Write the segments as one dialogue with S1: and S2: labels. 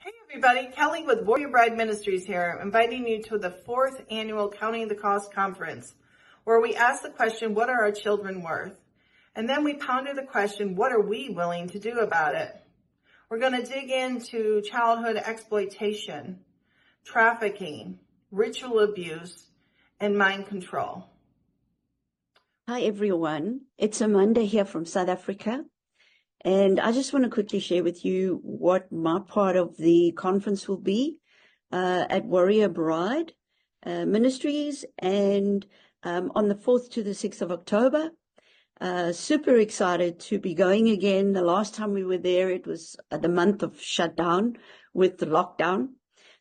S1: Hey everybody, Callie with Warrior Bride Ministries here, inviting you to the 4th annual Counting the Cost conference, where we ask the question, what are our children worth? And then we ponder the question, what are we willing to do about it? We're going to dig into childhood exploitation, trafficking, ritual abuse, and mind control.
S2: Hi everyone, it's Amanda here from South Africa. And I just want to quickly share with you what my part of the conference will be at Warrior Bride Ministries, and on the 4th to the 6th of October. Super excited to be going again. The last time we were there, it was the month of shutdown with the lockdown.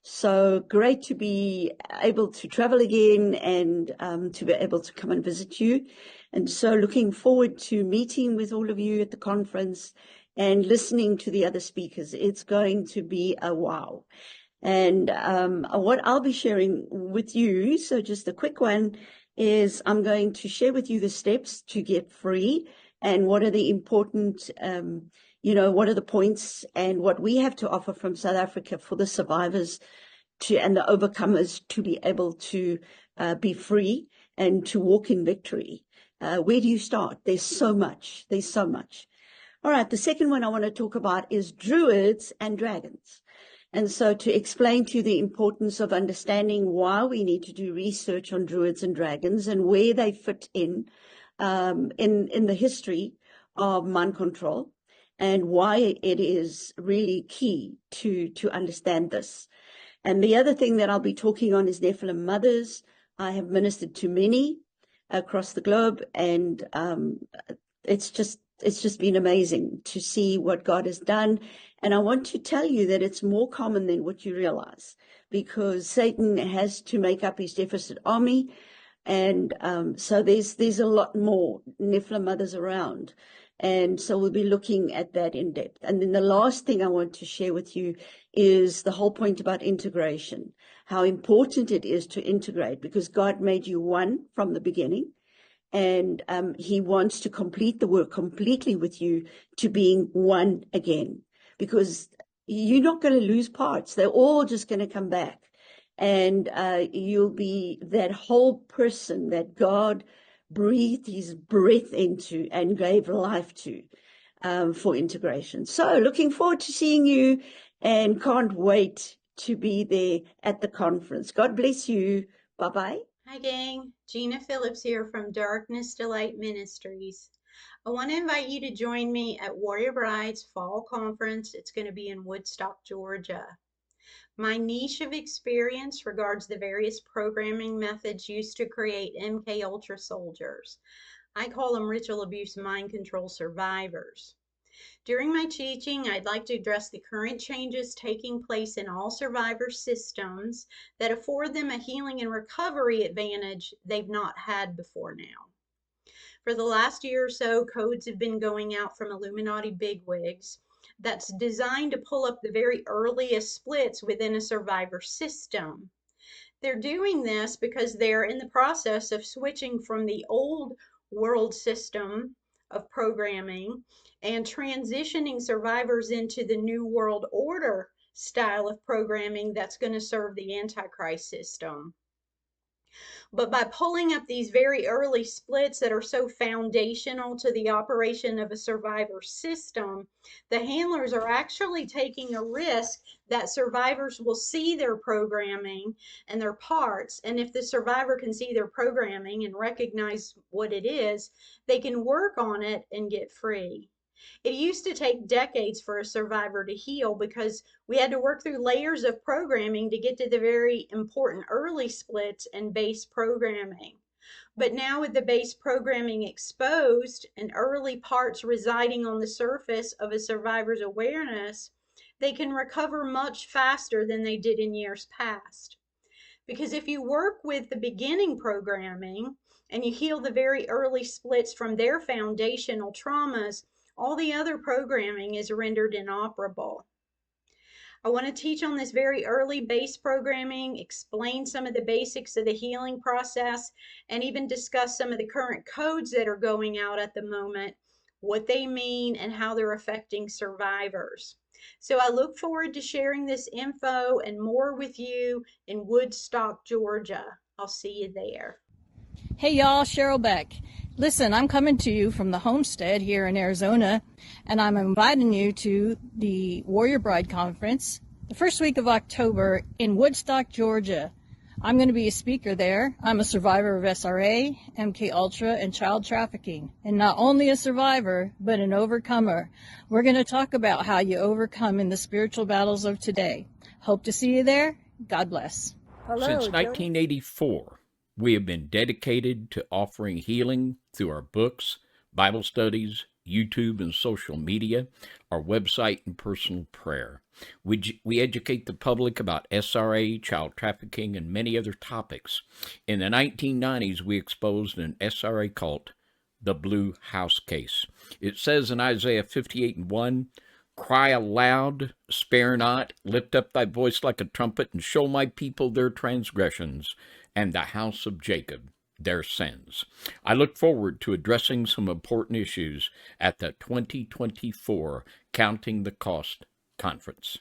S2: So great to be able to travel again and to be able to come and visit you. And so looking forward to meeting with all of you at the conference and listening to the other speakers. It's going to be a wow. And what I'll be sharing with you, so just a quick one, is I'm going to share with you the steps to get free and what are the important, what are the points and what we have to offer from South Africa for the survivors and the overcomers to be able to be free and to walk in victory. Where do you start? There's so much. All right, the second one I want to talk about is druids and dragons. And so to explain to you the importance of understanding why we need to do research on druids and dragons and where they fit in the history of mind control and why it is really key to understand this. And the other thing that I'll be talking on is Nephilim mothers. I have ministered to many across the globe, and it's just been amazing to see what God has done. And I want to tell you that it's more common than what you realize, because Satan has to make up his deficit army. And so there's a lot more Nephilim mothers around. And so we'll be looking at that in depth. And then the last thing I want to share with you is the whole point about integration, how important it is to integrate, because God made you one from the beginning. And he wants to complete the work completely with you to being one again, because you're not going to lose parts. They're all just going to come back. And you'll be that whole person that God breathed his breath into and gave life to for integration. So looking forward to seeing you and can't wait to be there at the conference. God bless you. Bye-bye.
S3: Hi gang, Gina Phillips here from Darkness Delight Ministries. I want to invite you to join me at Warrior Bride's Fall Conference. It's going to be in Woodstock, Georgia. My niche of experience regards the various programming methods used to create MK Ultra soldiers. I call them ritual abuse mind control survivors. During my teaching, I'd like to address the current changes taking place in all survivor systems that afford them a healing and recovery advantage they've not had before now. For the last year or so, codes have been going out from Illuminati bigwigs that's designed to pull up the very earliest splits within a survivor system. They're doing this because they're in the process of switching from the old world system of programming and transitioning survivors into the new world order style of programming that's going to serve the Antichrist system. But by pulling up these very early splits that are so foundational to the operation of a survivor system, the handlers are actually taking a risk that survivors will see their programming and their parts. And if the survivor can see their programming and recognize what it is, they can work on it and get free. It used to take decades for a survivor to heal because we had to work through layers of programming to get to the very important early splits and base programming. But now with the base programming exposed and early parts residing on the surface of a survivor's awareness, they can recover much faster than they did in years past. Because if you work with the beginning programming and you heal the very early splits from their foundational traumas, all the other programming is rendered inoperable. I want to teach on this very early base programming, explain some of the basics of the healing process, and even discuss some of the current codes that are going out at the moment, what they mean, and how they're affecting survivors. So I look forward to sharing this info and more with you in Woodstock, Georgia. I'll see you there.
S4: Hey y'all, Cheryl Beck. Listen, I'm coming to you from the homestead here in Arizona, and I'm inviting you to the Warrior Bride Conference the first week of October in Woodstock, Georgia. I'm going to be a speaker there. I'm a survivor of SRA, MK Ultra, and child trafficking. And not only a survivor, but an overcomer. We're going to talk about how you overcome in the spiritual battles of today. Hope to see you there. God bless.
S5: Hello, Since 1984, we have been dedicated to offering healing through our books, Bible studies, YouTube and social media, our website, and personal prayer. We educate the public about SRA, child trafficking, and many other topics. In the 1990s, we exposed an SRA cult, the Blue House Case. It says in Isaiah 58:1, "Cry aloud, spare not, lift up thy voice like a trumpet, and show my people their transgressions, and the house of Jacob their sins." I look forward to addressing some important issues at the 2024 Counting the Cost Conference.